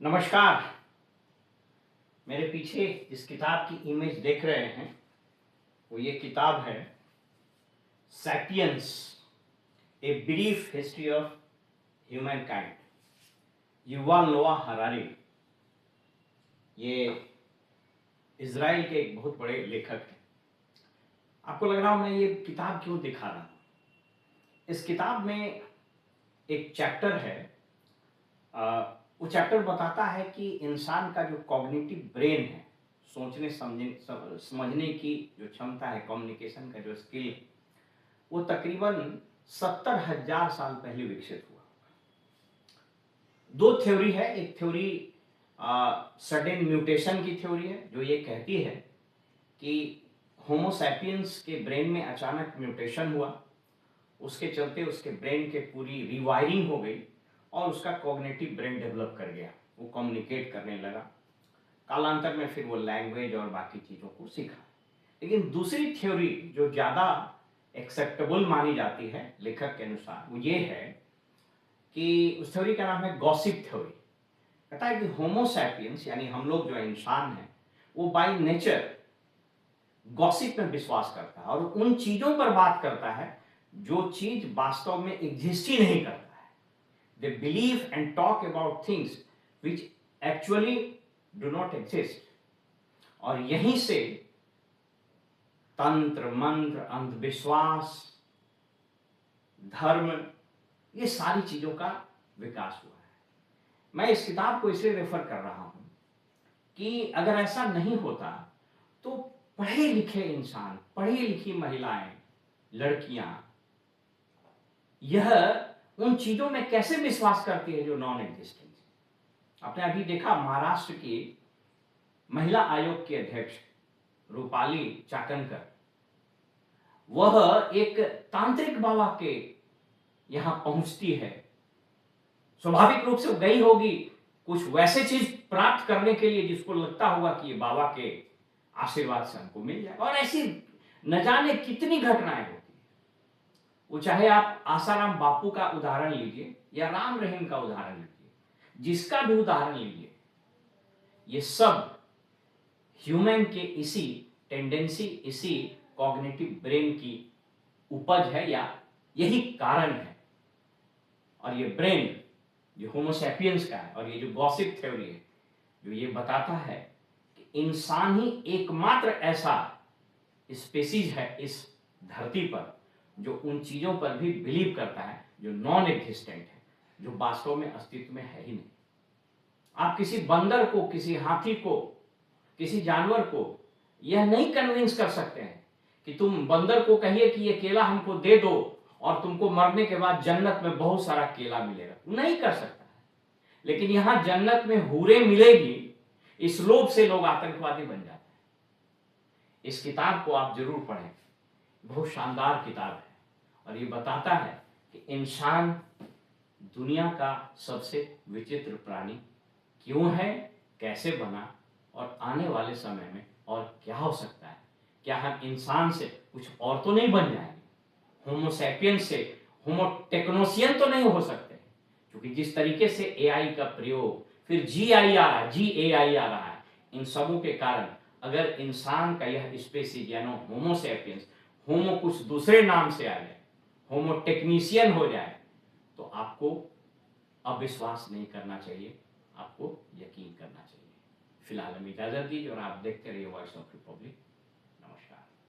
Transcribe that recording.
नमस्कार। मेरे पीछे जिस किताब की इमेज देख रहे हैं वो ये किताब है Sapiens, a brief history of humankind, Yuval Noah Harari. ये इजराइल के एक बहुत बड़े लेखक हैं। आपको लग रहा हो मैं ये किताब क्यों दिखा रहा हूँ? इस किताब में एक चैप्टर है, वो चैप्टर बताता है कि इंसान का जो कॉग्निटिव ब्रेन है, सोचने समझने की जो क्षमता है, कम्युनिकेशन का जो स्किल है, वो तकरीबन 70,000 साल पहले विकसित हुआ। दो थ्योरी है। एक थ्योरी सडन म्यूटेशन की थ्योरी है, जो ये कहती है कि होमो सैपियंस के ब्रेन में अचानक म्यूटेशन हुआ, उसके चलते उसके ब्रेन के पूरी रिवायरिंग हो गई और उसका कॉग्निटिव ब्रेन डेवलप कर गया, वो कम्युनिकेट करने लगा। कालांतर में फिर वो लैंग्वेज और बाकी चीज़ों को सीखा। लेकिन दूसरी थ्योरी जो ज़्यादा एक्सेप्टेबल मानी जाती है लेखक के अनुसार, वो ये है कि उस थ्योरी का नाम है गॉसिप थ्योरी। कहता है कि होमो सैपियंस यानी हम लोग जो इंसान हैं वो बाय नेचर गॉसिप में विश्वास करता है और उन चीज़ों पर बात करता है जो चीज़ वास्तव में एग्जिस्ट ही नहीं करता है। They believe and talk about things which actually do not exist. और यहीं से तंत्र मंत्र, अंधविश्वास, धर्म, ये सारी चीजों का विकास हुआ है। मैं इस किताब को इसलिए रेफर कर रहा हूं कि अगर ऐसा नहीं होता तो पढ़े लिखे इंसान, पढ़ी लिखी महिलाएं, लड़कियां, यह उन चीजों में कैसे विश्वास करती है जो नॉन एग्जिस्टेंट है। आपने अभी देखा महाराष्ट्र की महिला आयोग की अध्यक्ष रूपाली चाकणकर, वह एक तांत्रिक बाबा के यहां पहुंचती है। स्वाभाविक रूप से वो गई होगी कुछ वैसे चीज प्राप्त करने के लिए जिसको लगता होगा कि ये बाबा के आशीर्वाद से हमको मिल जाए। और ऐसी न जाने कितनी घटनाएं होती है। वो चाहे आप आसाराम बापू का उदाहरण लीजिए या राम रहीम का उदाहरण लीजिए, जिसका भी उदाहरण लीजिए, ये सब ह्यूमन के इसी टेंडेंसी, इसी कॉग्निटिव ब्रेन की उपज है या यही कारण है। और ये ब्रेन जो होमो सैपियंस का है और ये जो गॉसिप थ्योरी है जो ये बताता है कि इंसान ही एकमात्र ऐसा स्पेसीज है इस धरती पर जो उन चीजों पर भी बिलीव करता है जो नॉन एग्जिस्टेंट है, जो वास्तव में अस्तित्व में है ही नहीं। आप किसी बंदर को, किसी हाथी को, किसी जानवर को यह नहीं कन्विंस कर सकते हैं कि तुम बंदर को कहिए कि ये केला हमको दे दो और तुमको मरने के बाद जन्नत में बहुत सारा केला मिलेगा, नहीं कर सकता है। लेकिन यहां जन्नत में हूरें मिलेगी, इस लोभ से लोग आतंकवादी बन जाते हैं। इस किताब को आप जरूर पढ़ें, बहुत शानदार किताब है और ये बताता है कि इंसान दुनिया का सबसे विचित्र प्राणी क्यों है, कैसे बना और आने वाले समय में और क्या हो सकता है। क्या हम इंसान से कुछ और तो नहीं बन जाएंगे, होमो सैपियंस से होमो टेक्नोसियन तो नहीं हो सकते, क्योंकि जिस तरीके से एआई का प्रयोग, फिर जीआई आ रहा है, जीएआई आ रहा है, इन सबों के कारण अगर इंसान का यह स्पेसीज यानी होमो सैपियंस, होमो कुछ दूसरे नाम से आ जाए, होमो टेक्नीशियन हो जाए, तो आपको अविश्वास नहीं करना चाहिए, आपको यकीन करना चाहिए। फिलहाल हम इजाजत दीजिए और आप देखते रहिए वॉइस ऑफ रिपब्लिक।